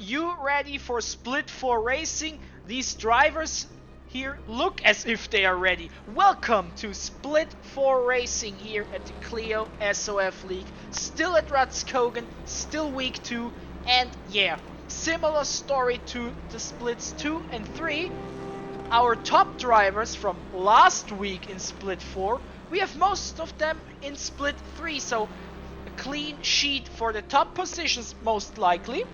you ready for Split 4 racing? These drivers here look as if they are ready. Welcome to Split 4 racing here at the Clio SoF League. Still at Rudskogen, still week 2, and yeah, similar story to the splits 2 and 3. Our top drivers from last week in Split 4, we have most of them in Split 3, so a clean sheet for the top positions most likely.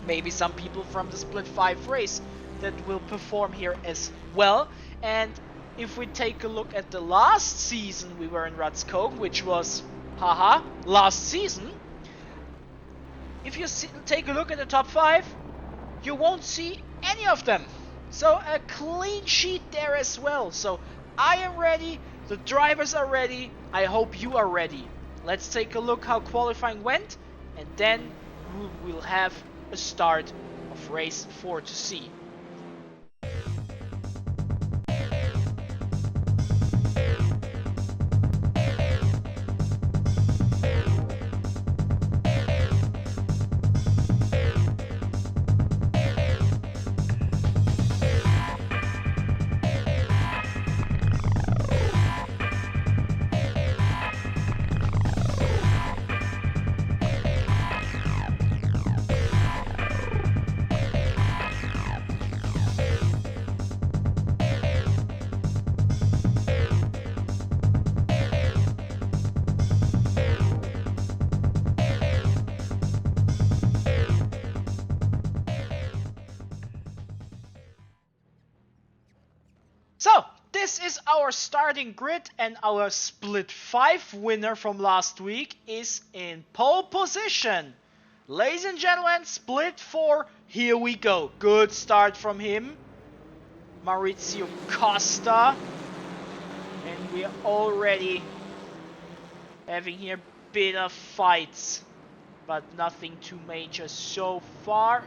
Maybe some people from the Split 5 race that will perform here as well. And if we take a look at the last season we were in Rudskogen, which was, last season. If you take a look at the top 5, you won't see any of them. So a clean sheet there as well. So I am ready, the drivers are ready, I hope you are ready. Let's take a look how qualifying went, and then we will have a start of race 4 to see. So, this is our starting grid, and our Split 5 winner from last week is in pole position. Ladies and gentlemen, Split 4, here we go. Good start from him. Maurizio Costa. And we are already having here a bit of fights, but nothing too major so far.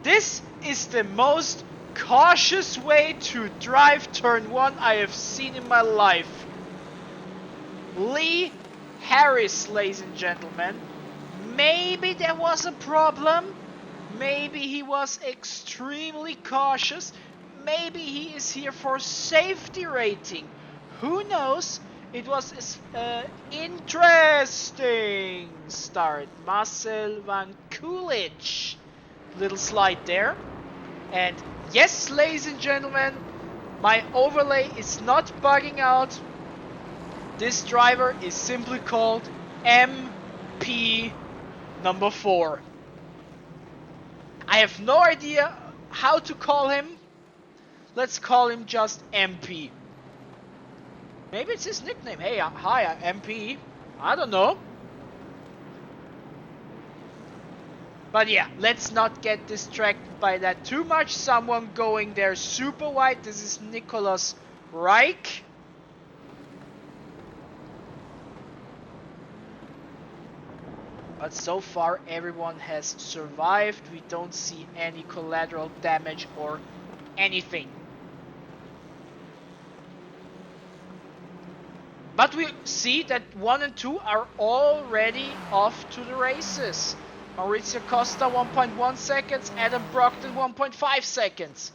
This is the most cautious way to drive turn 1 I have seen in my life. Lee Harris, ladies and gentlemen. Maybe there was a problem. Maybe he was extremely cautious. Maybe he is here for safety rating. Who knows? It was an interesting start. Marcel Van Kulich. Little slide there. And yes, ladies and gentlemen, my overlay is not bugging out. This driver is simply called MP number 4. I have no idea how to call him. Let's call him just MP. Maybe it's his nickname. Hey, hi, I'm MP. I don't know. But yeah, let's not get distracted by that too much. Someone going there super wide. This is Nicolas Reich. But so far everyone has survived. We don't see any collateral damage or anything. But we see that 1 and 2 are already off to the races. Maurizio Costa 1.1 seconds, Adam Brockton 1.5 seconds.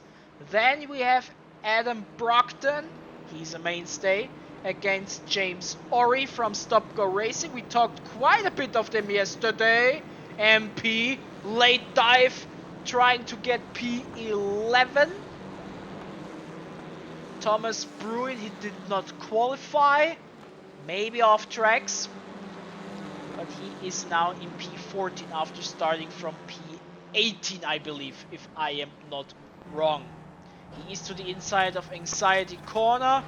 Then we have Adam Brockton, he's a mainstay, against James Orry from Stop Go Racing. We talked quite a bit of them yesterday. MP, late dive, trying to get P11. Thomas Bruin, he did not qualify, maybe off tracks. But he is now in P14 after starting from P18, I believe, if I am not wrong. He is to the inside of Anxiety Corner.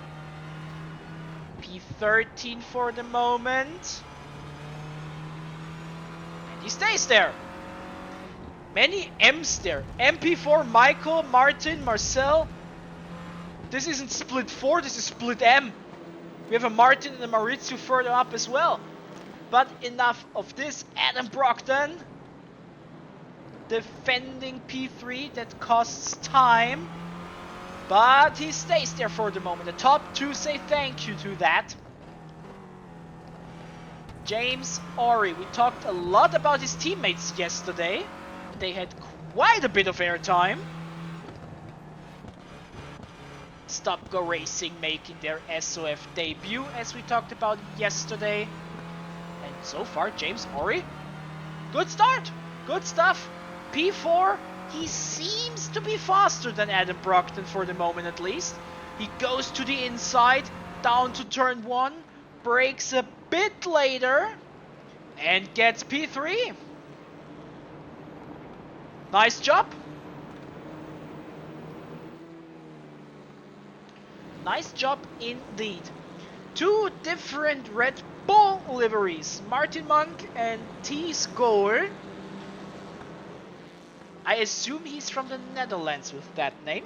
P13 for the moment. And he stays there. Many M's there. MP4, Michael, Martin, Marcel. This isn't Split 4, this is Split M. We have a Martin and a Maurizio further up as well. But enough of this. Adam Brockton defending P3, that costs time. But he stays there for the moment. The top 2 say thank you to that. James Ori. We talked a lot about his teammates yesterday. They had quite a bit of airtime. Stop Go Racing making their SoF debut, as we talked about yesterday. And so far, James Ori, good start, good stuff. P4, he seems to be faster than Adam Brockton for the moment at least. He goes to the inside, down to turn 1, brakes a bit later, and gets P3. Nice job. Nice job indeed. 2 different Red Bull liveries, Martin Monk and Thies Goal. I assume he's from the Netherlands with that name.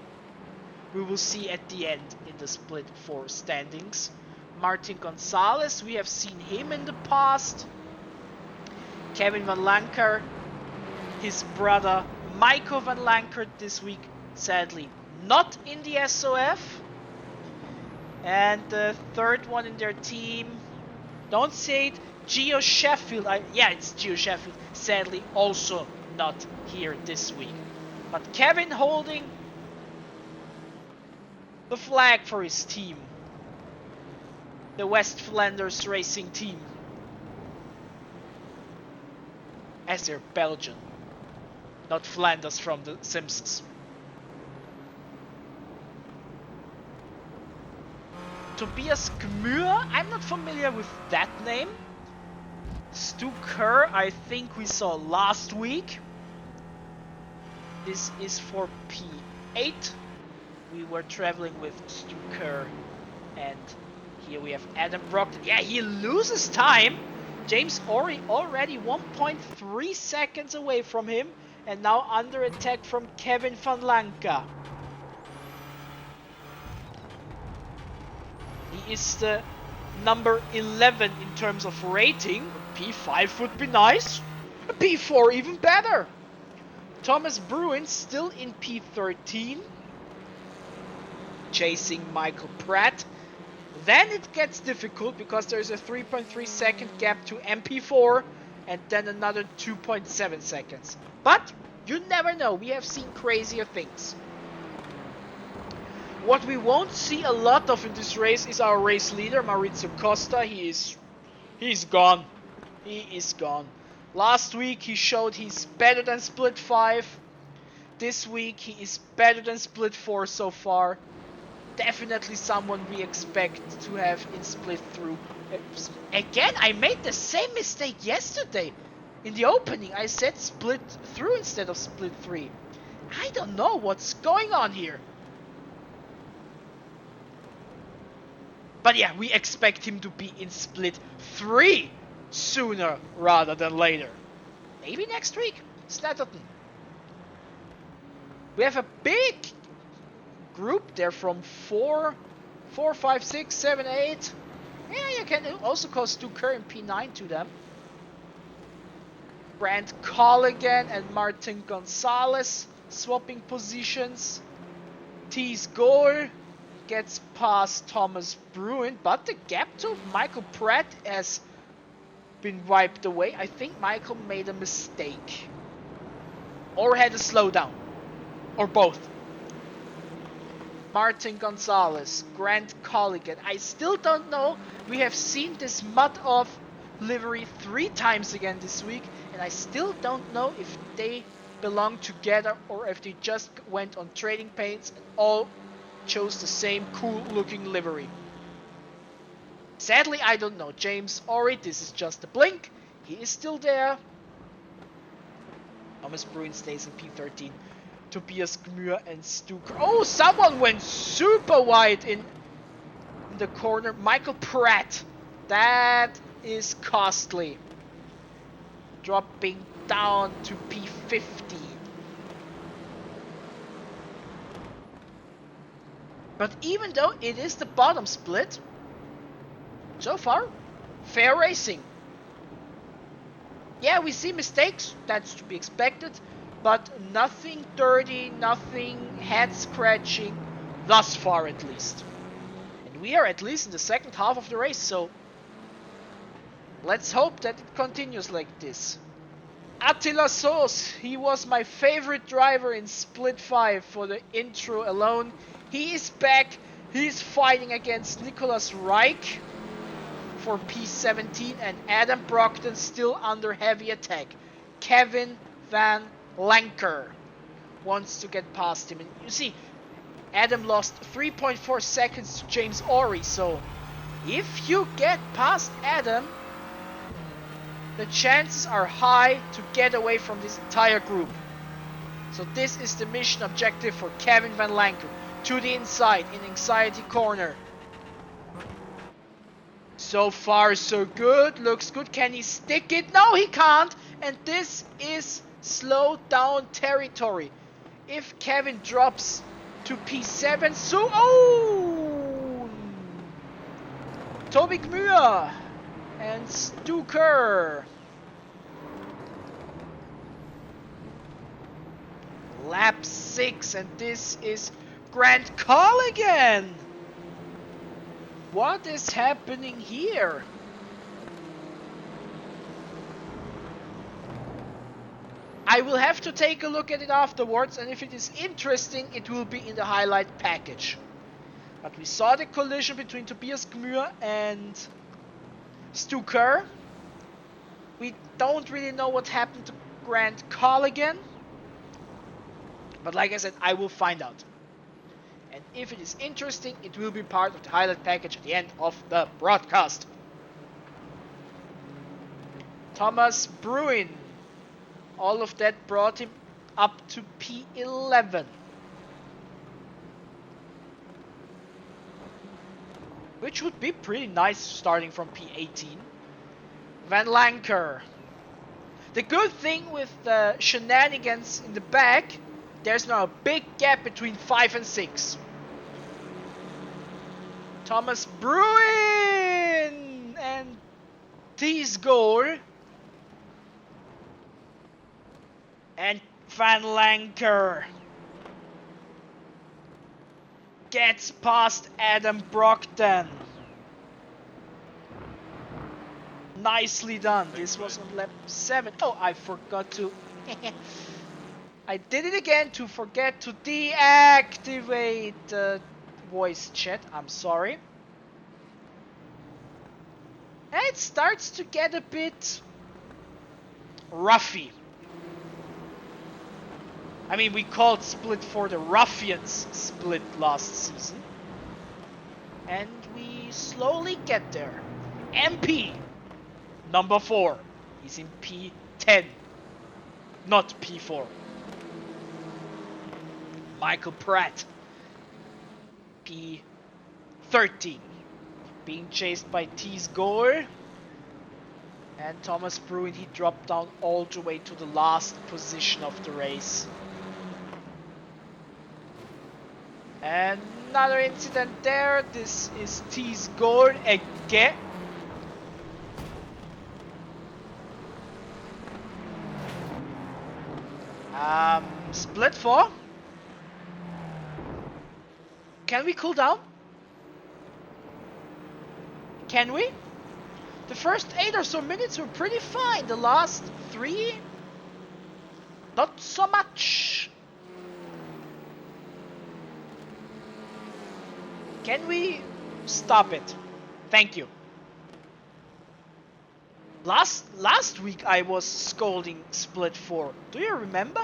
We will see at the end in the Split 4 standings. Martin Gonzalez, we have seen him in the past. Kevin Van Lanker, his brother Michael Van Lanker this week, sadly not in the SoF. And the third one in their team, don't say it, Gio Sheffield. Yeah, it's Gio Sheffield. Sadly also not here this week. But Kevin holding the flag for his team. The West Flanders Racing team. As they're Belgian. Not Flanders from The Simpsons. Tobias Gmür, I'm not familiar with that name. Stu Kerr, I think we saw last week. This is for P8. We were traveling with Stu Kerr. And here we have Adam Brockton. Yeah, he loses time. James Ori already 1.3 seconds away from him. And now under attack from Kevin Van Lanka. He is the number 11 in terms of rating. P5 would be nice. A P4 even better. Thomas Bruin still in P13. Chasing Michael Pratt. Then it gets difficult because there's a 3.3 second gap to MP4 and then another 2.7 seconds. But you never know, we have seen crazier things. What we won't see a lot of in this race is our race leader, Maurizio Costa. He's gone. He is gone. Last week he showed he's better than Split 5. This week he is better than Split 4 so far. Definitely someone we expect to have in Split through. Again, I made the same mistake yesterday. In the opening I said Split through instead of Split 3. I don't know what's going on here. But yeah, we expect him to be in Split 3 sooner rather than later. Maybe next week. Snatterton. We have a big group there from 4, 5, 6, 7, 8. Yeah, you can also call Stu Kerr in P9 to them. Brand Colligan and Martin Gonzalez swapping positions. Thies Goal gets past Thomas Bruin, but the gap to Michael Pratt has been wiped away. I think Michael made a mistake. Or had a slowdown. Or both. Martin Gonzalez, Grant Colligan. I still don't know. We have seen this mud off livery 3 times again this week, and I still don't know if they belong together or if they just went on trading paints and all chose the same cool looking livery. Sadly, I don't know. James Ori, this is just a blink. He is still there. Thomas Bruin stays in P13. Tobias Gmür and Stu. Oh, someone went super wide in the corner. Michael Pratt. That is costly. Dropping down to P15. But even though it is the bottom split, so far, fair racing. Yeah, we see mistakes, that's to be expected, but nothing dirty, nothing head scratching, thus far at least. And we are at least in the second half of the race, so Let's hope that it continues like this. Attila Soos, he was my favorite driver in Split 5 for the intro alone. He is back. He's fighting against Nicholas Reich for P17 and Adam Brockton still under heavy attack. Kevin Van Lanker wants to get past him. And you see, Adam lost 3.4 seconds to James Ory, so if you get past Adam, the chances are high to get away from this entire group. So this is the mission objective for Kevin Van Lanker. To the inside in Anxiety Corner. So far so good, looks good. Can he stick it? No, he can't. And this is slow down territory. If Kevin drops to P7, so Toby Gmuir and Stuker. Lap 6, and this is Grant Colligan. What is happening here? I will have to take a look at it afterwards, and if it is interesting, it will be in the highlight package. But we saw the collision between Tobias Gmuir and Stuker. We don't really know what happened to Grant Colligan. But like I said, I will find out. And if it is interesting, it will be part of the highlight package at the end of the broadcast. Thomas Bruin. All of that brought him up to P11. Which would be pretty nice starting from P18. Van Lanker. The good thing with the shenanigans in the back, there's now a big gap between 5 and 6. Thomas Bruin and Thies goal. And Van Lanker gets past Adam Brockton. Nicely done. This was on lap 7. Oh, I forgot to... I did it again to forget to deactivate the voice chat. I'm sorry. And it starts to get a bit roughy. I mean, we called Split for the Ruffians Split last season. And we slowly get there. MP, number 4. He's in P10, not P4. Michael Pratt, P13, being chased by Thies Gore. And Thomas Bruin, he dropped down all the way to the last position of the race. Another incident there. This is Thies Gore again. Split 4. Can we cool down? Can we? The first 8 or so minutes were pretty fine. The last 3, not so much. Can we stop it? Thank you. Last week I was scolding Split 4. Do you remember?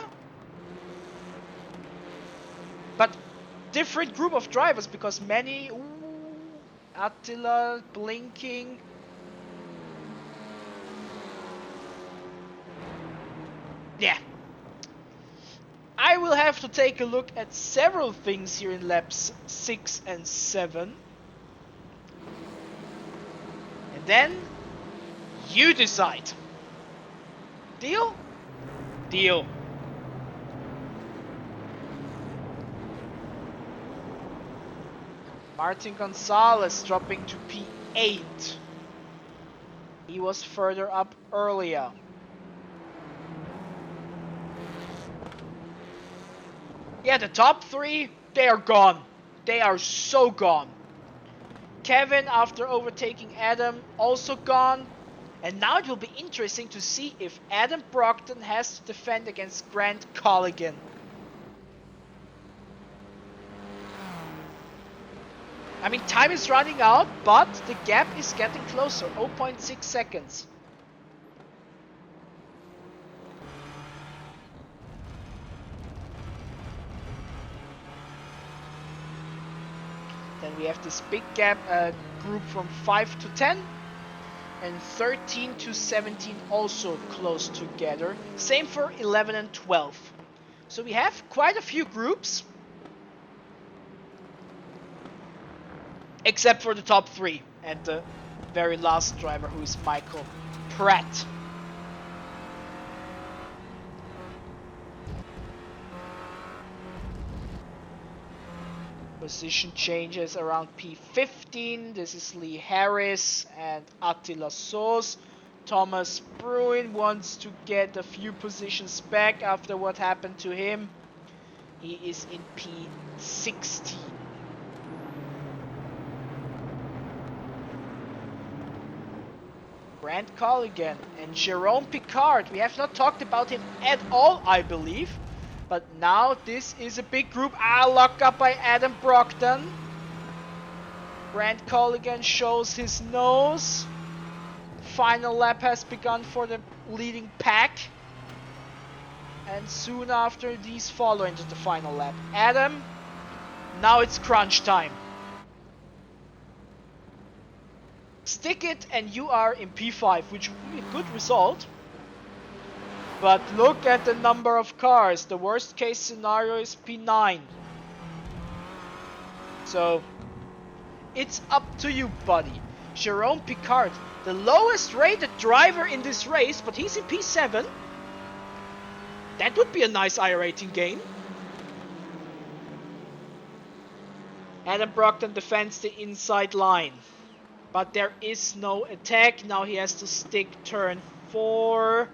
But different group of drivers, because many... Attila blinking. Yeah. I will have to take a look at several things here in laps 6 and 7. And then you decide. Deal? Deal. Martin Gonzalez dropping to P8. He was further up earlier. Yeah, the top 3, they are gone. They are so gone. Kevin, after overtaking Adam, also gone. And now it will be interesting to see if Adam Brockton has to defend against Grant Colligan. I mean, time is running out, but the gap is getting closer, 0.6 seconds. Then we have this big gap group from 5 to 10 and 13 to 17 also close together. Same for 11 and 12. So we have quite a few groups. Except for the top 3 and the very last driver, who is Michael Pratt. Position changes around P15. This is Lee Harris and Attila Soos. Thomas Bruin wants to get a few positions back after what happened to him. He is in P16. Grant Colligan and Jerome Picard. We have not talked about him at all, I believe. But now this is a big group. Locked up by Adam Brockton. Grant Colligan shows his nose. Final lap has begun for the leading pack. And soon after, these follow into the final lap. Adam, now it's crunch time. Stick it and you are in P5, which would be a good result. But look at the number of cars. The worst case scenario is P9. So, it's up to you, buddy. Jerome Picard, the lowest rated driver in this race, but he's in P7. That would be a nice iRating gain. Adam Brockton defends the inside line. But there is no attack. Now he has to stick turn 4.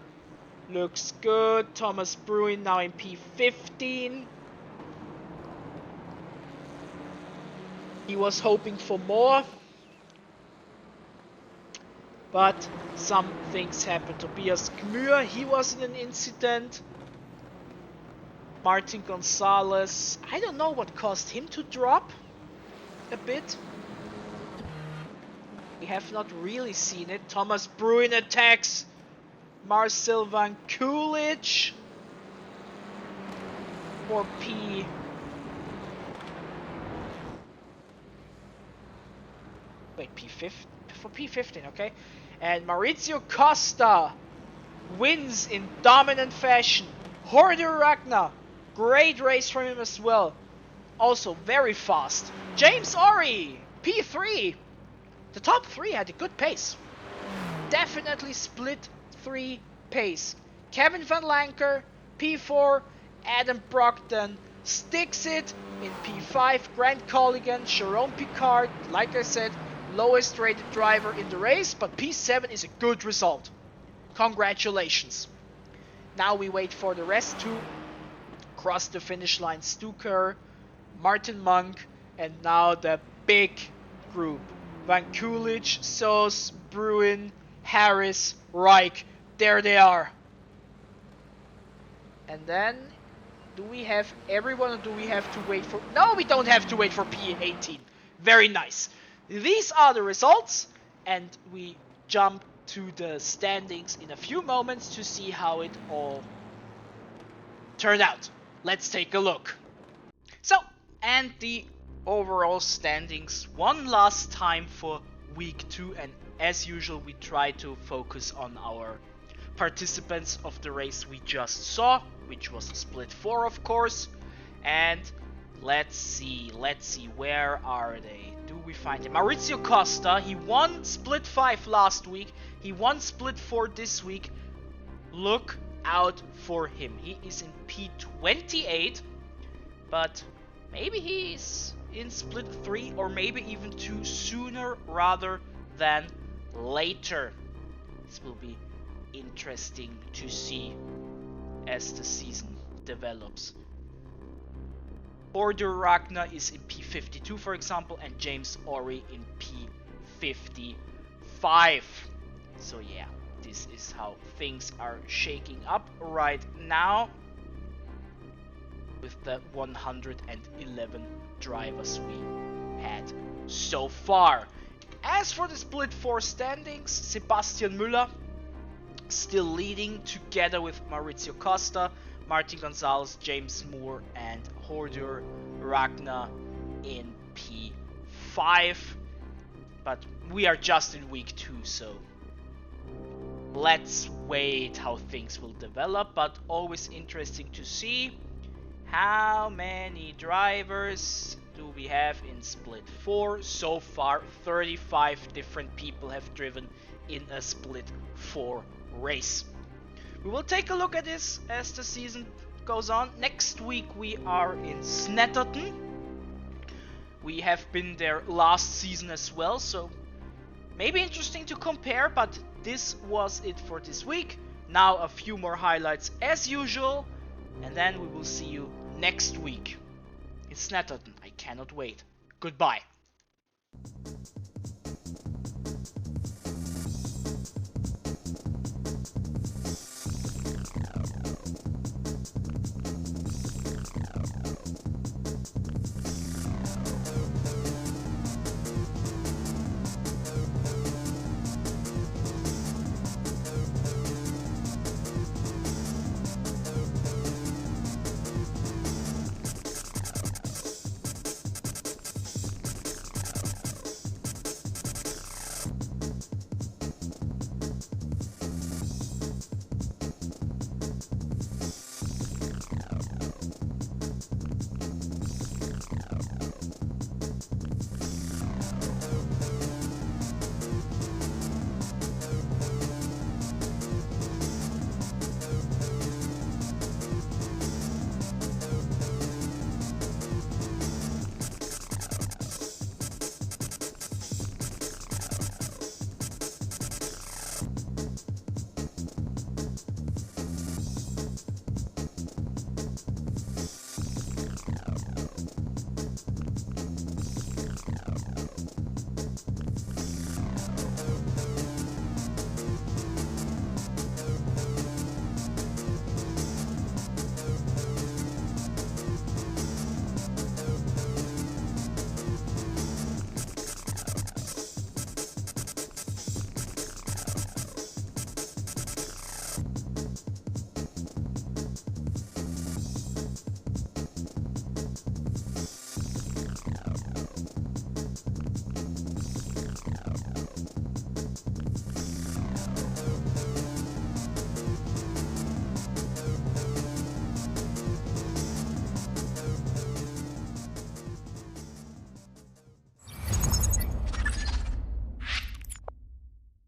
Looks good. Thomas Bruin now in P15. He was hoping for more. But some things happened. Tobias Gmür, he was in an incident. Martin Gonzalez, I don't know what caused him to drop a bit. We have not really seen it. Thomas Bruin attacks Marcel Van Coolidge for P. Wait, P15? For P15, okay. And Maurizio Costa wins in dominant fashion. Horder Ragnar, great race from him as well. Also very fast. James Ori, P3. The top 3 had a good pace. Definitely split 3 pace. Kevin Van Lanker, P4. Adam Brockton sticks it in P5. Grant Colligan, Jerome Picard, like I said, lowest rated driver in the race, but P7 is a good result. Congratulations. Now we wait for the rest to cross the finish line. Stuker, Martin Monk, and now the big group. Van Coolidge, Soos, Bruin, Harris, Reich. There they are. And then, do we have everyone or do we have to wait for... No, we don't have to wait for P18. Very nice. These are the results. And we jump to the standings in a few moments to see how it all turned out. Let's take a look. So, and the overall standings one last time for week 2, and as usual we try to focus on our participants of the race we just saw, which was a split 4 of course. And let's see where are they? Do we find him? Maurizio Costa, he won split 5 last week, he won split 4 this week. Look out for him. He is in P28, but maybe he's in split 3 or maybe even 2 sooner rather than later. This will be interesting to see as the season develops. Order Ragnar is in P52 for example, and James Ori in P55. So yeah, this is how things are shaking up right now with the 111 drivers we had so far. As for the Split 4 standings, Sebastian Müller still leading together with Maurizio Costa, Martin Gonzalez, James Moore and Hordur Ragnar in P5. But we are just in week 2, so let's wait how things will develop. But always interesting to see how many drivers do we have in Split 4. So far 35 different people have driven in a Split 4 race. We will take a look at this as the season goes on. Next week we are in Snetterton. We have been there last season as well, so maybe interesting to compare, but this was it for this week. Now a few more highlights as usual, and then we will see you next week in Snetterton. I cannot wait. Goodbye.